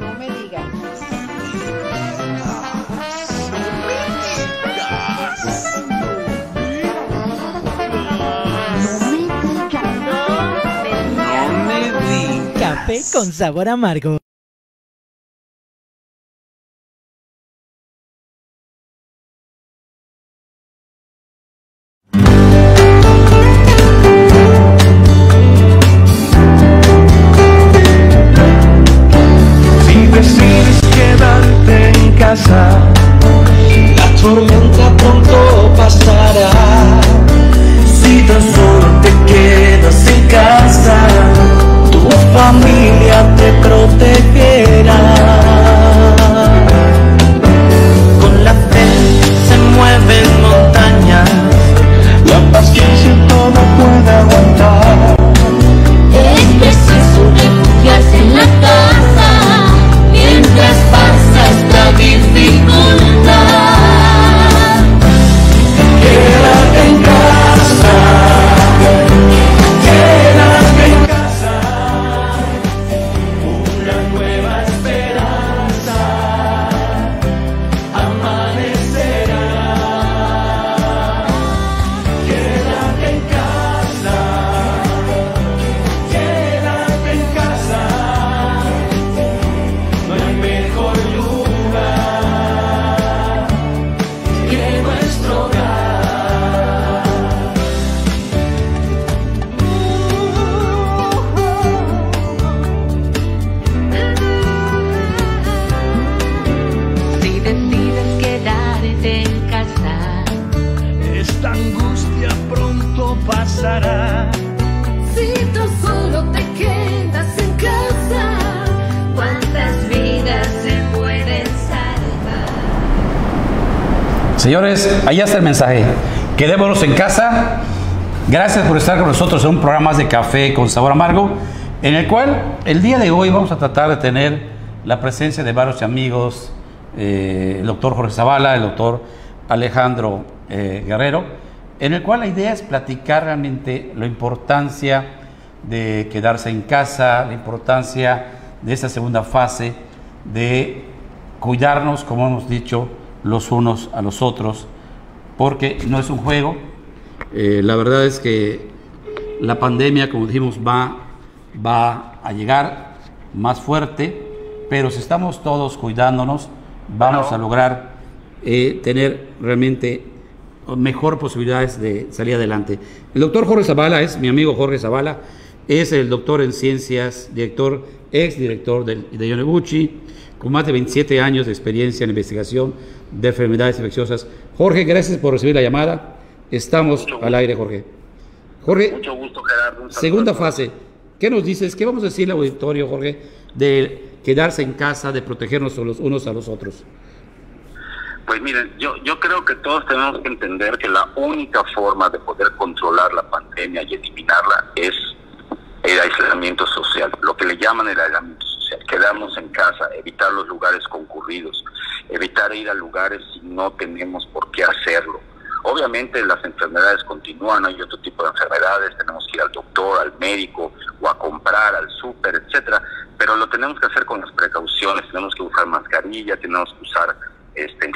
No me digas. Café con sabor amargo. Si decides quedarte en casa, la tormenta pronto pasará. Si tan solo te quedas en casa, tu familia te protegerá. Con la fe se mueven montañas, la paciencia todo puede aguantar. Es preciso refugiarse en la casa mientras pasa esta dificultad. Quédate en casa, quédate en casa, una nueva esperanza amanecerá. Quédate en casa, quédate en casa, no hay mejor lugar que nuestro hogar. Si decides quedarte en casa, Esta angustia pronto pasará. si tú solo te quedas en casa, ¿cuántas vidas se pueden salvar? Señores, ahí está el mensaje. Quedémonos en casa. Gracias por estar con nosotros en un programa más de Café con Sabor Amargo, en el cual el día de hoy vamos a tratar de tener la presencia de varios amigos, el doctor Jorge Zavala, el doctor Alejandro Guerrero, en el cual la idea es platicar realmente la importancia de quedarse en casa, la importancia de esta segunda fase, de cuidarnos, como hemos dicho, los unos a los otros, porque no es un juego. La verdad es que la pandemia, como dijimos, va a llegar más fuerte, pero si estamos todos cuidándonos, vamos a lograr tener realmente mejor posibilidades de salir adelante. El doctor Jorge Zavala es mi amigo Jorge Zavala, es el doctor en ciencias, ex director de Yoneguchi, con más de 27 años de experiencia en investigación de enfermedades infecciosas. Jorge, gracias por recibir la llamada. Estamos al aire, Jorge. Jorge, Mucho gusto, Gerardo. segunda fase. ¿Qué nos dices? ¿Qué vamos a decirle al auditorio, Jorge, de quedarse en casa, de protegernos los unos a los otros? Pues miren, yo creo que todos tenemos que entender que la única forma de poder controlar la pandemia y eliminarla es el aislamiento social, lo que le llaman el aislamiento social. Quedarnos en casa, evitar los lugares concurridos, evitar ir a lugares si no tenemos por qué hacerlo. Obviamente las enfermedades continúan, hay otro tipo de enfermedades, tenemos que ir al doctor, al médico o a comprar, al súper, etcétera, pero lo tenemos que hacer con las precauciones, tenemos que usar mascarilla, tenemos que usar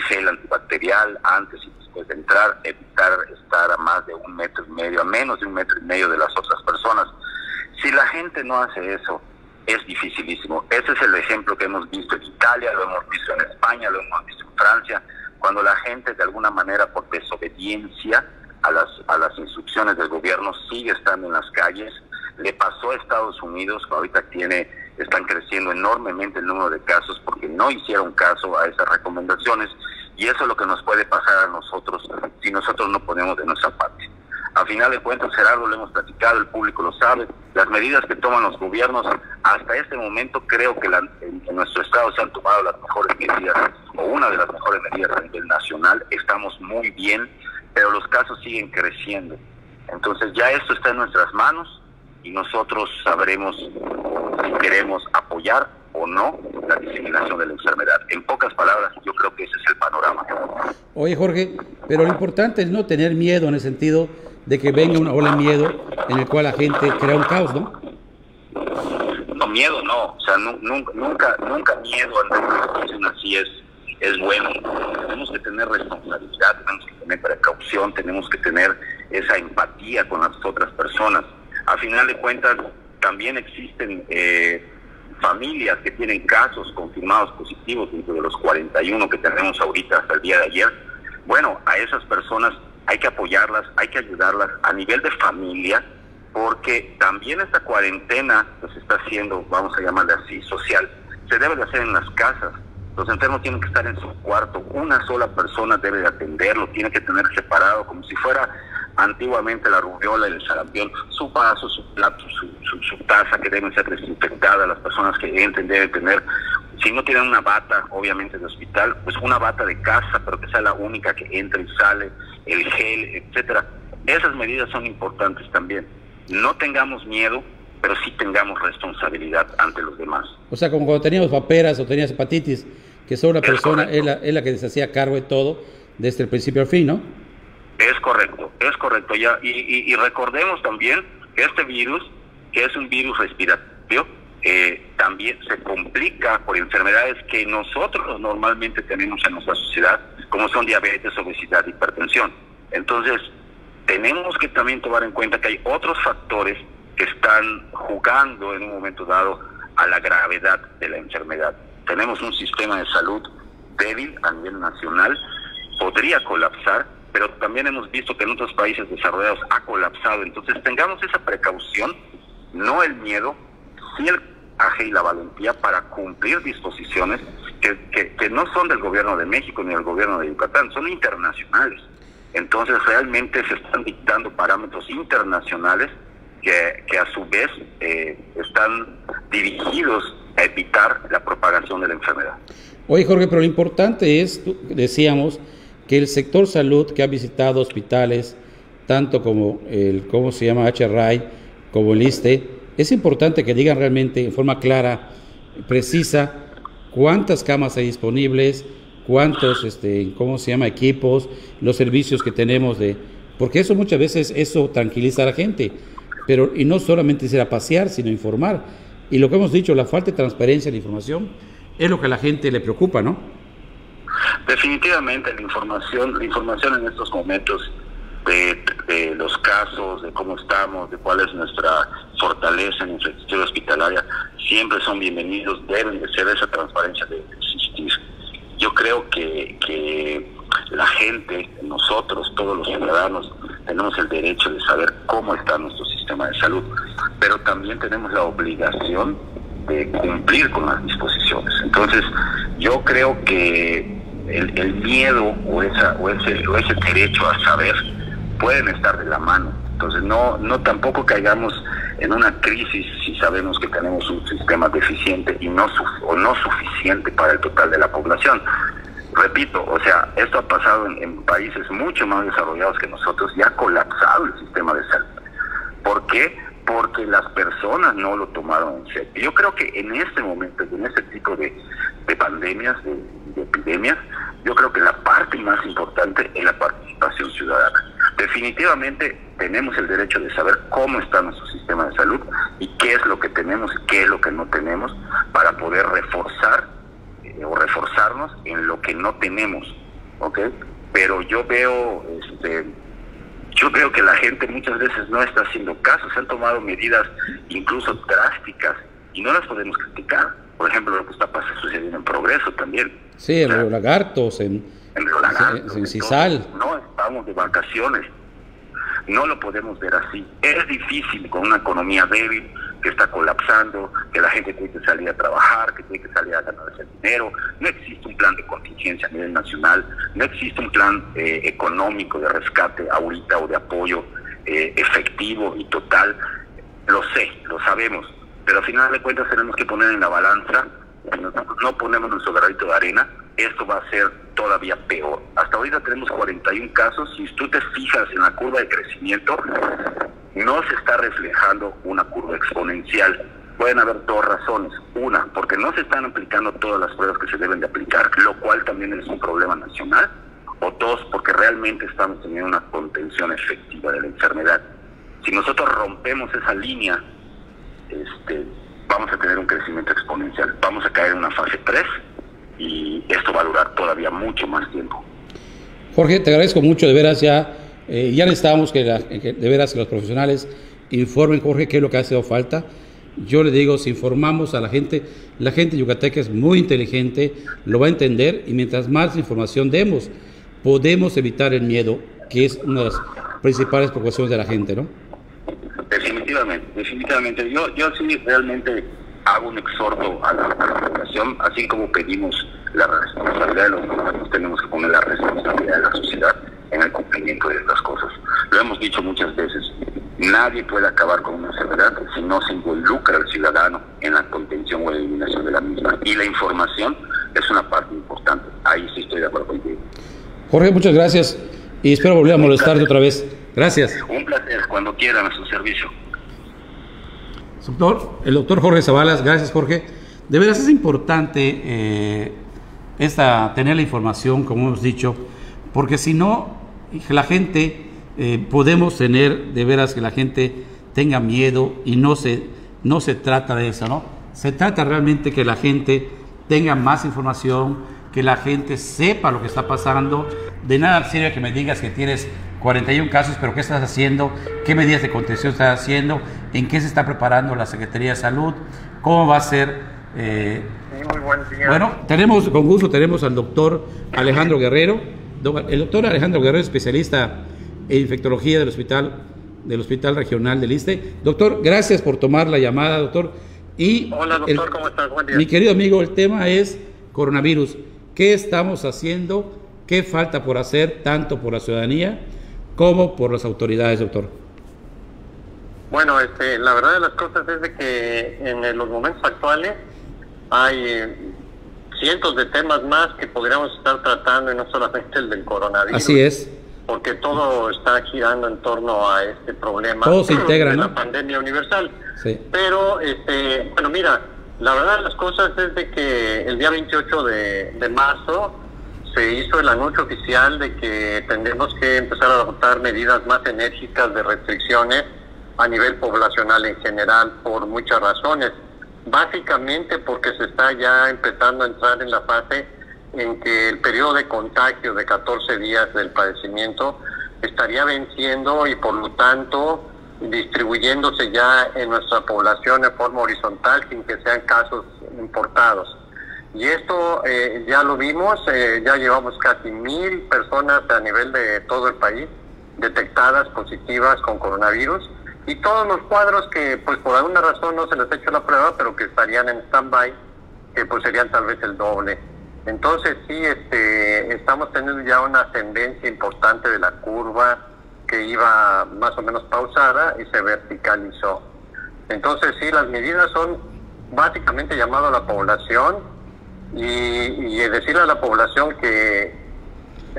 gel antibacterial antes y después de entrar, evitar estar a más de 1,5 metros, a menos de 1,5 metros de las otras personas. Si la gente no hace eso, es dificilísimo. Ese es el ejemplo que hemos visto en Italia, lo hemos visto en España, lo hemos visto en Francia, cuando la gente de alguna manera por desobediencia a las instrucciones del gobierno sigue estando en las calles. Le pasó a Estados Unidos, que ahorita están creciendo enormemente el número de casos porque no hicieron caso a esas recomendaciones, y eso es lo que nos puede pasar a nosotros si nosotros no ponemos de nuestra parte. A final de cuentas, Gerardo, lo hemos platicado, el público lo sabe, las medidas que toman los gobiernos, hasta este momento creo que en nuestro estado se han tomado las mejores medidas, o una de las mejores medidas a nivel nacional. Estamos muy bien, pero los casos siguen creciendo. Entonces ya esto está en nuestras manos y nosotros sabremos si queremos apoyar o no la diseminación de la enfermedad. En pocas palabras, yo creo que ese es el panorama. Oye, Jorge, pero lo importante es no tener miedo en el sentido de que venga una ola de miedo en el cual la gente crea un caos, ¿no? miedo no, o sea, nunca miedo ante una situación así es bueno. Tenemos que tener responsabilidad, tenemos que tener precaución, tenemos que tener esa empatía con las otras personas. A final de cuentas, también existen familias que tienen casos confirmados positivos dentro de los 41 que tenemos ahorita hasta el día de ayer. Bueno, a esas personas hay que apoyarlas, hay que ayudarlas a nivel de familia, porque también esta cuarentena que se está haciendo, vamos a llamarle así, social, se debe de hacer en las casas. Los enfermos tienen que estar en su cuarto, una sola persona debe de atenderlo, tiene que tener separado, como si fuera antiguamente la rubiola y el sarampión, su vaso, su plato, su taza, que deben ser desinfectadas. Las personas que entren deben tener, si no tienen una bata, obviamente de hospital, pues una bata de casa, pero que sea la única que entra y sale, el gel, etcétera. Esas medidas son importantes también. No tengamos miedo, pero sí tengamos responsabilidad ante los demás. O sea, como cuando teníamos paperas o tenías hepatitis, que solo una persona es la que se hacía cargo de todo, desde el principio al fin, ¿no? Es correcto. Ya, y recordemos también que este virus, que es un virus respiratorio, también se complica por enfermedades que nosotros normalmente tenemos en nuestra sociedad, como son diabetes, obesidad, hipertensión. Entonces, tenemos que también tomar en cuenta que hay otros factores que están jugando en un momento dado a la gravedad de la enfermedad. Tenemos un sistema de salud débil a nivel nacional, podría colapsar, pero también hemos visto que en otros países desarrollados ha colapsado. Entonces tengamos esa precaución, no el miedo, sí el coraje y la valentía para cumplir disposiciones que no son del gobierno de México ni del gobierno de Yucatán, son internacionales. Entonces realmente se están dictando parámetros internacionales que a su vez están dirigidos a evitar la propagación de la enfermedad. Oye, Jorge, pero lo importante es, decíamos, que el sector salud que ha visitado hospitales, tanto como el, ¿cómo se llama?, HRI, como el ISSSTE, es importante que digan realmente en forma clara, precisa, cuántas camas hay disponibles, cuántos, ¿cómo se llama?, equipos, los servicios que tenemos porque eso muchas veces, eso tranquiliza a la gente, pero, y no solamente ir a pasear, sino informar. Y lo que hemos dicho, la falta de transparencia en la información, es lo que a la gente le preocupa, ¿no? Definitivamente la información en estos momentos de los casos, de cómo estamos, de cuál es nuestra fortaleza en infraestructura hospitalaria, siempre son bienvenidos, deben de ser, esa transparencia de existir. Yo creo que la gente, nosotros, todos los ciudadanos, tenemos el derecho de saber cómo está nuestro sistema de salud, pero también tenemos la obligación de cumplir con las disposiciones. Entonces, yo creo que el miedo o ese derecho a saber pueden estar de la mano. Entonces, no tampoco caigamos en una crisis si sabemos que tenemos un sistema deficiente y no suficiente para el total de la población. Repito, o sea, esto ha pasado en países mucho más desarrollados que nosotros y ha colapsado el sistema de salud. ¿Por qué? Porque las personas no lo tomaron en serio. Yo creo que en este momento, en este tipo de pandemias, de epidemias, yo creo que la parte más importante es la participación ciudadana. Definitivamente tenemos el derecho de saber cómo está nuestro sistema de salud y qué es lo que tenemos y qué es lo que no tenemos para poder reforzar o reforzarnos en lo que no tenemos, ¿ok? Pero yo veo que la gente muchas veces no está haciendo caso, se han tomado medidas incluso drásticas y no las podemos criticar. Por ejemplo, lo que está sucediendo en Progreso también. Sí, en Río Lagartos, en Río Lagartos, en Cisal. No estamos de vacaciones, no lo podemos ver así. Es difícil con una economía débil que está colapsando, que la gente tiene que salir a trabajar, que tiene que salir a ganarse dinero. No existe un plan de contingencia a nivel nacional, no existe un plan económico de rescate ahorita o de apoyo efectivo y total. Lo sé, lo sabemos, pero al final de cuentas tenemos que poner en la balanza. Si no ponemos nuestro granito de arena, esto va a ser todavía peor. Hasta ahorita tenemos 41 casos. Si tú te fijas en la curva de crecimiento, no se está reflejando una curva exponencial. Pueden haber dos razones. Una, porque no se están aplicando todas las pruebas que se deben de aplicar, lo cual también es un problema nacional. O dos, porque realmente estamos teniendo una contención efectiva de la enfermedad. Si nosotros rompemos esa línea, vamos a tener un crecimiento exponencial. Vamos a caer en una fase 3 y esto va a durar todavía mucho más tiempo. Jorge, te agradezco mucho, de veras ya necesitamos que de veras que los profesionales informen, Jorge, qué es lo que ha hecho falta. Yo le digo, si informamos a la gente yucateca es muy inteligente, lo va a entender, y mientras más información demos, podemos evitar el miedo, que es una de las principales preocupaciones de la gente, ¿no? Definitivamente. Yo sí realmente hago un exhorto a la población, así como pedimos la responsabilidad de los gobiernos, tenemos que poner la responsabilidad de la sociedad en el cumplimiento de estas cosas. Lo hemos dicho muchas veces, nadie puede acabar con una enfermedad si no se involucra al ciudadano en la contención o eliminación de la misma, y la información es una parte importante. Ahí sí estoy de acuerdo contigo. Jorge, muchas gracias y espero volver a molestarte otra vez. Gracias. Un placer, cuando quieran, a su servicio. El doctor Jorge Zavala, gracias, Jorge. De veras es importante tener la información, como hemos dicho, porque si no, la gente, podemos tener, de veras, que la gente tenga miedo, y no se trata de eso, ¿no? Se trata realmente que la gente tenga más información, que la gente sepa lo que está pasando. De nada sirve que me digas que tienes 41 casos, pero ¿qué estás haciendo? ¿Qué medidas de contención estás haciendo? ¿En qué se está preparando la Secretaría de Salud? ¿Cómo va a ser? Muy buen día. Bueno, con gusto tenemos al doctor Alejandro Guerrero. El doctor Alejandro Guerrero, especialista en infectología del Hospital Regional del ISSSTE. Doctor, gracias por tomar la llamada, doctor. Hola, doctor, ¿cómo estás? Buen día. Mi querido amigo, el tema es coronavirus. ¿Qué estamos haciendo? ¿Qué falta por hacer, tanto por la ciudadanía como por las autoridades, doctor? Bueno, la verdad de las cosas es de que en los momentos actuales hay cientos de temas más que podríamos estar tratando, y no solamente el del coronavirus. Así es. Porque todo está girando en torno a este problema. Todo se integra, de ¿no? La pandemia universal. Sí. Pero, bueno, mira, la verdad de las cosas es de que el día 28 de marzo se hizo el anuncio oficial de que tendremos que empezar a adoptar medidas más enérgicas de restricciones a nivel poblacional en general, por muchas razones. Básicamente porque se está ya empezando a entrar en la fase en que el periodo de contagio de 14 días del padecimiento estaría venciendo, y por lo tanto distribuyéndose ya en nuestra población de forma horizontal, sin que sean casos importados. Y esto ya lo vimos, ya llevamos casi 1,000 personas a nivel de todo el país detectadas positivas con coronavirus, y todos los cuadros que pues por alguna razón no se les ha hecho la prueba, pero que estarían en stand-by, que pues serían tal vez el doble. Entonces sí, estamos teniendo ya una tendencia importante de la curva, que iba más o menos pausada y se verticalizó. Entonces sí, las medidas son básicamente llamado a la población y decirle a la población que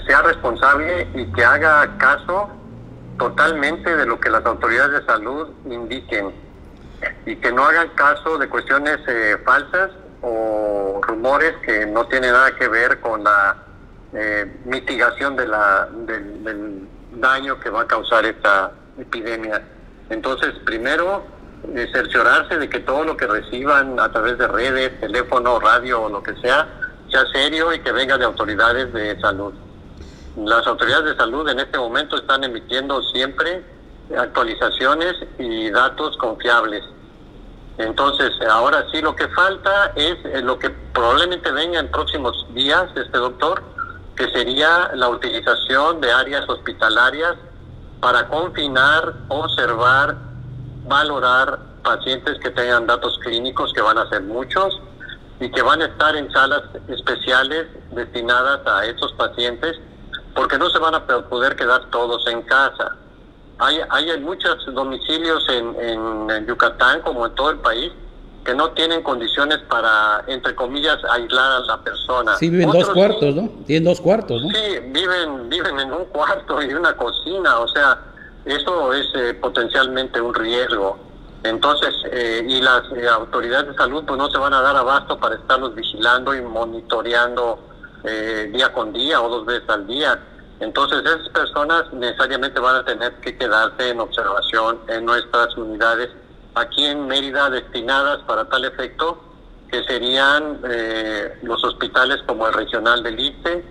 sea responsable y que haga caso totalmente de lo que las autoridades de salud indiquen, y que no hagan caso de cuestiones falsas o rumores que no tienen nada que ver con la mitigación del daño que va a causar esta epidemia. Entonces, primero, cerciorarse de que todo lo que reciban a través de redes, teléfono, radio o lo que sea serio y que venga de autoridades de salud. Las autoridades de salud en este momento están emitiendo siempre actualizaciones y datos confiables. Entonces, ahora sí, lo que falta es lo que probablemente venga en próximos días, doctor, que sería la utilización de áreas hospitalarias para confinar, observar, valorar pacientes que tengan datos clínicos, que van a ser muchos, y que van a estar en salas especiales destinadas a esos pacientes, porque no se van a poder quedar todos en casa. Hay muchos domicilios en Yucatán, como en todo el país, que no tienen condiciones para, entre comillas, aislar a la persona. Sí, viven Otros 2 cuartos, ¿no? Tienen 2 cuartos, ¿no? Sí, viven en un cuarto y una cocina, o sea, eso es potencialmente un riesgo. Entonces, y las autoridades de salud pues no se van a dar abasto para estarlos vigilando y monitoreando día con día o 2 veces al día. Entonces, esas personas necesariamente van a tener que quedarse en observación en nuestras unidades aquí en Mérida destinadas para tal efecto, que serían los hospitales como el regional del ISSSTE,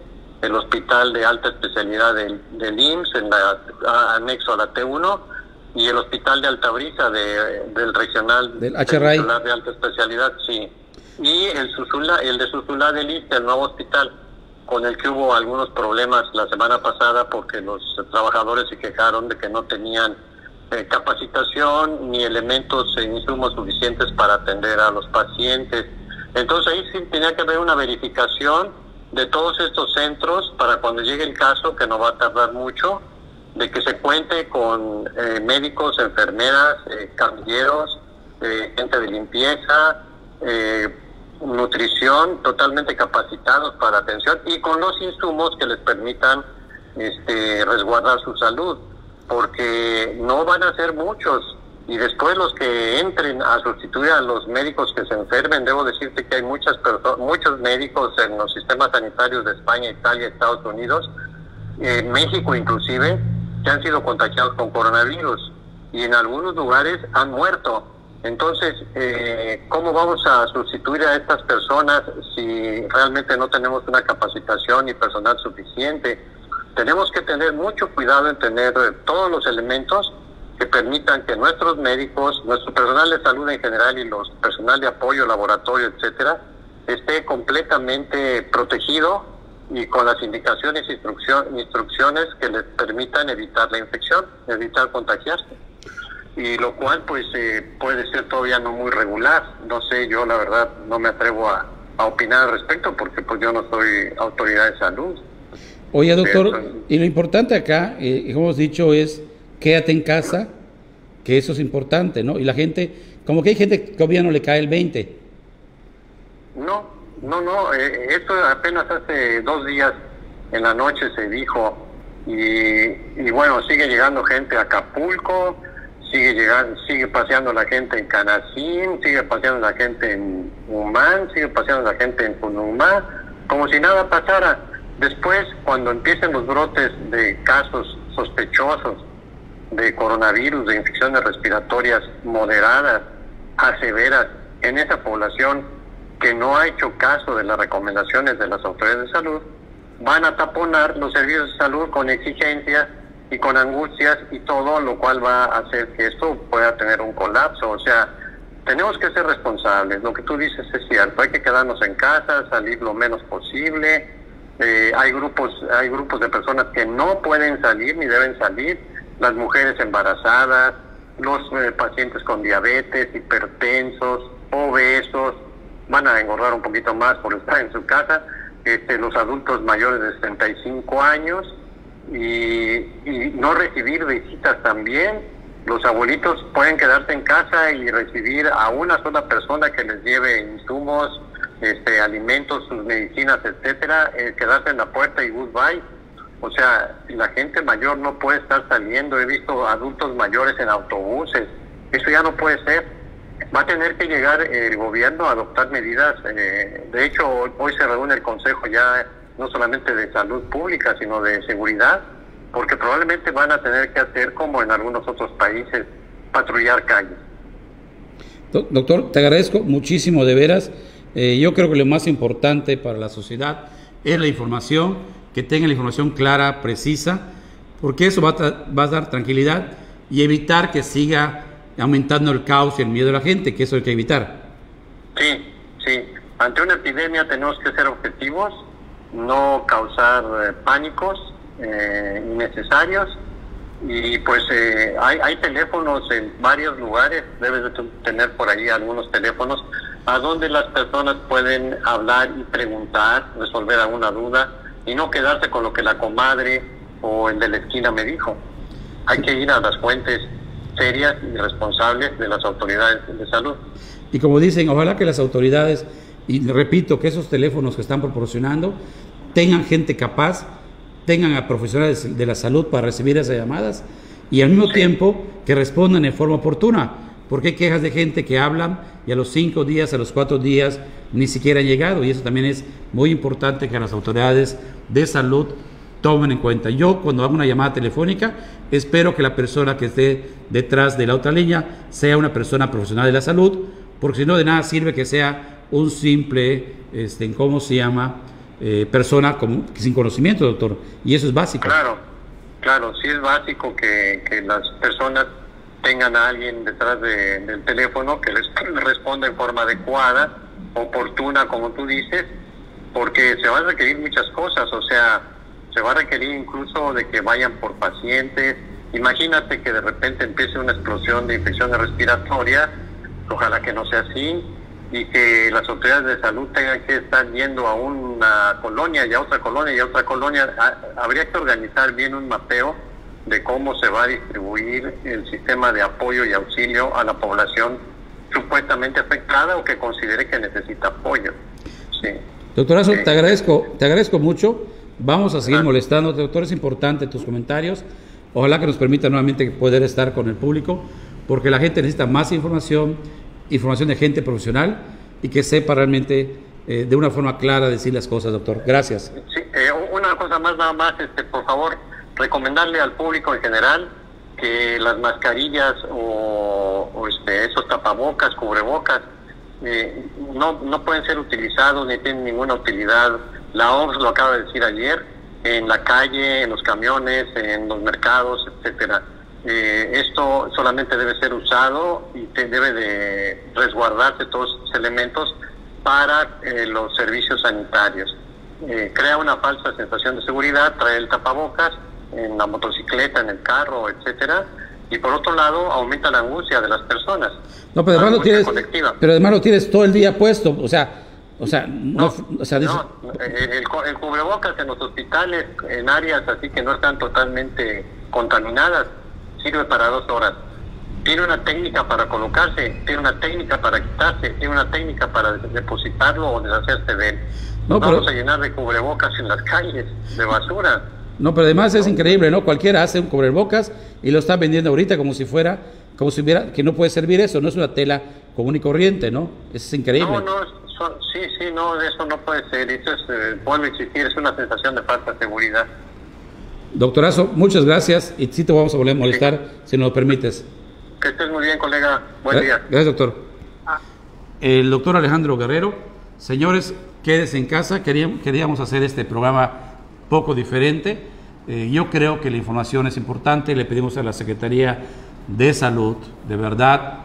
el hospital de alta especialidad del IMSS, anexo a la T1, y el hospital de Altabrisa del regional del HRI de alta especialidad, sí. Y el de Susulá del ISSSTE, el nuevo hospital, con el que hubo algunos problemas la semana pasada porque los trabajadores se quejaron de que no tenían capacitación ni elementos e insumos suficientes para atender a los pacientes. Entonces ahí sí tenía que haber una verificación de todos estos centros para cuando llegue el caso, que no va a tardar mucho, de que se cuente con médicos, enfermeras, camilleros, gente de limpieza, nutrición, totalmente capacitados para atención y con los insumos que les permitan resguardar su salud, porque no van a ser muchos, y después los que entren a sustituir a los médicos que se enfermen. Debo decirte que hay muchos médicos en los sistemas sanitarios de España, Italia, Estados Unidos, México inclusive, que han sido contagiados con coronavirus y en algunos lugares han muerto. Entonces, ¿cómo vamos a sustituir a estas personas si realmente no tenemos una capacitación y personal suficiente? Tenemos que tener mucho cuidado en tener todos los elementos que permitan que nuestros médicos, nuestro personal de salud en general y los personal de apoyo, laboratorio, etcétera, esté completamente protegido y con las indicaciones e instrucciones que les permitan evitar la infección, evitar contagiarse. Y lo cual pues puede ser todavía no muy regular. No sé, yo la verdad no me atrevo a opinar al respecto porque pues yo no soy autoridad de salud. Oye, doctor, y lo importante acá, como hemos dicho, es quédate en casa, que eso es importante, ¿no? Y la gente, como que hay gente que todavía no le cae el 20. No, esto apenas hace 2 días en la noche se dijo, y bueno, sigue llegando gente a Acapulco, sigue paseando la gente en Canacín, sigue paseando la gente en Humán, sigue paseando la gente en Punumá, como si nada pasara. Después, cuando empiecen los brotes de casos sospechosos de coronavirus, de infecciones respiratorias moderadas a severas en esa población que no ha hecho caso de las recomendaciones de las autoridades de salud, van a taponar los servicios de salud con exigencias y con angustias y todo, lo cual va a hacer que esto pueda tener un colapso. O sea, tenemos que ser responsables. Lo que tú dices es cierto, hay que quedarnos en casa, salir lo menos posible. Hay grupos de personas que no pueden salir ni deben salir, las mujeres embarazadas, los pacientes con diabetes, hipertensos, obesos, van a engordar un poquito más por estar en su casa, los adultos mayores de 65 años y no recibir visitas también. Los abuelitos pueden quedarse en casa y recibir a una sola persona que les lleve insumos, alimentos, sus medicinas, etcétera, quedarse en la puerta y goodbye. O sea, la gente mayor no puede estar saliendo. He visto adultos mayores en autobuses. Eso ya no puede ser. Va a tener que llegar el gobierno a adoptar medidas. De hecho, hoy se reúne el Consejo ya no solamente de Salud Pública, sino de Seguridad, porque probablemente van a tener que hacer como en algunos otros países, patrullar calles. Doctor, te agradezco muchísimo, de veras. Yo creo que lo más importante para la sociedad es la información, que tenga la información clara, precisa, porque eso va a dar tranquilidad y evitar que siga aumentando el caos y el miedo de la gente, que eso hay que evitar. Sí. Ante una epidemia tenemos que ser objetivos, no causar pánicos innecesarios, y pues hay teléfonos en varios lugares, debes de tener por ahí algunos teléfonos a donde las personas pueden hablar y preguntar, resolver alguna duda y no quedarse con lo que la comadre o el de la esquina me dijo. Hay que ir a las fuentes serias y responsables de las autoridades de salud. Y como dicen, ojalá que las autoridades, y repito, que esos teléfonos que están proporcionando tengan gente capaz, tengan a profesionales de la salud para recibir esas llamadas y al mismo tiempo que respondan en forma oportuna, porque hay quejas de gente que hablan y a los 5 días, a los 4 días ni siquiera han llegado, y eso también es muy importante que las autoridades de salud tomen en cuenta. Yo, cuando hago una llamada telefónica, espero que la persona que esté detrás de la otra línea sea una persona profesional de la salud, porque si no, de nada sirve que sea un simple, ¿cómo se llama? Persona sin conocimiento, doctor. Y eso es básico. Claro, sí es básico que las personas tengan a alguien detrás del teléfono que les responda en forma adecuada, oportuna, como tú dices, porque se van a requerir muchas cosas, o sea, se va a requerir incluso de que vayan por pacientes. Imagínate que de repente empiece una explosión de infecciones respiratorias, ojalá que no sea así, y que las autoridades de salud tengan que estar yendo a una colonia y a otra colonia y a otra colonia. Habría que organizar bien un mapeo de cómo se va a distribuir el sistema de apoyo y auxilio a la población supuestamente afectada o que considere que necesita apoyo. Sí. Doctorazo, te agradezco mucho. Vamos a seguir molestándote, doctor. Es importante tus comentarios. Ojalá que nos permita nuevamente poder estar con el público, porque la gente necesita más información de gente profesional y que sepa realmente de una forma clara decir las cosas, doctor. Gracias. Sí, una cosa más, nada más, por favor, recomendarle al público en general que las mascarillas o esos tapabocas, cubrebocas, no pueden ser utilizados ni tienen ninguna utilidad. La OMS lo acaba de decir ayer, en la calle, en los camiones, en los mercados, etcétera. Esto solamente debe ser usado y debe de resguardarse todos estos elementos para los servicios sanitarios. Crea una falsa sensación de seguridad, trae el tapabocas en la motocicleta, en el carro, etcétera, y por otro lado aumenta la angustia de las personas. No, pero además lo tienes todo el día puesto, o sea, el cubrebocas en los hospitales, en áreas así que no están totalmente contaminadas, sirve para 2 horas. Tiene una técnica para colocarse, tiene una técnica para quitarse, tiene una técnica para depositarlo o deshacerse de él. Vamos a llenar de cubrebocas en las calles, de basura. No, pero además es increíble, ¿no? Cualquiera hace un cubrebocas y lo está vendiendo ahorita como si hubiera, que no puede servir eso, no es una tela común y corriente, ¿no? Es increíble. No, eso no puede ser, eso vuelve a existir, es una sensación de falta de seguridad. Doctorazo, muchas gracias y sí te vamos a volver a molestar, si nos lo permites. Que estés muy bien, colega. Buen día. Gracias, doctor. El doctor Alejandro Guerrero. Señores, quédense en casa. Queríamos hacer este programa poco diferente. Yo creo que la información es importante. Le pedimos a la Secretaría de Salud, de verdad,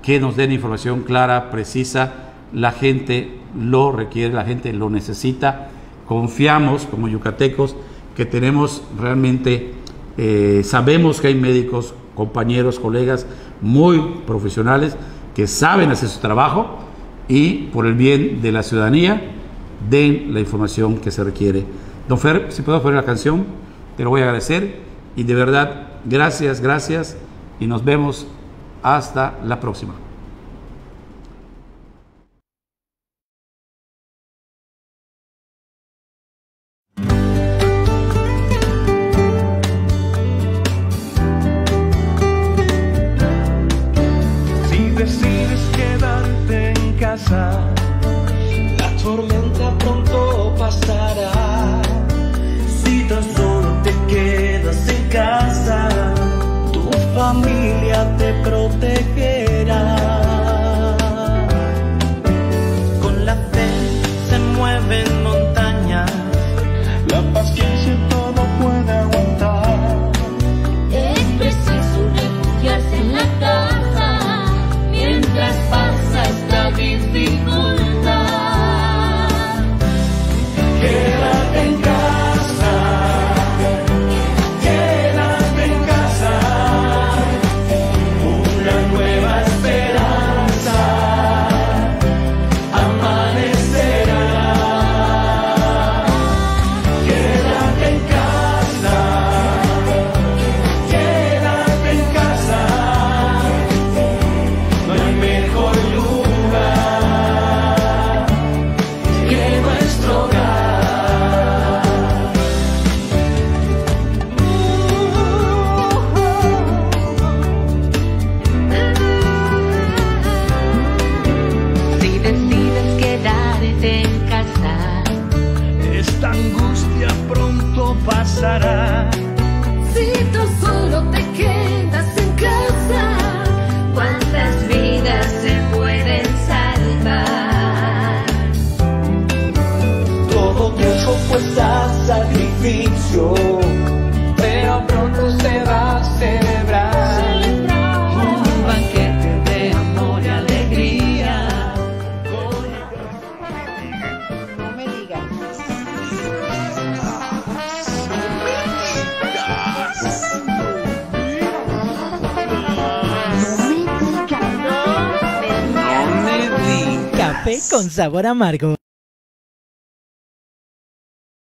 que nos den información clara, precisa. La gente lo requiere, la gente lo necesita. Confiamos como yucatecos que tenemos realmente, sabemos que hay médicos, compañeros, colegas muy profesionales que saben hacer su trabajo y por el bien de la ciudadanía den la información que se requiere. Don Fer, si puedo poner la canción, te lo voy a agradecer y de verdad, gracias y nos vemos hasta la próxima. La tormenta pronto pasará. Si tan solo te quedas en casa, tu familia te protegerá. Con la fe se mueven montañas, la paciencia todo puede aguantar. Es preciso refugiarse en la casa mientras pasa esta dificultad. Quédate en casa, quédate en casa, una nueva esperanza amanecerá. Café con sabor amargo.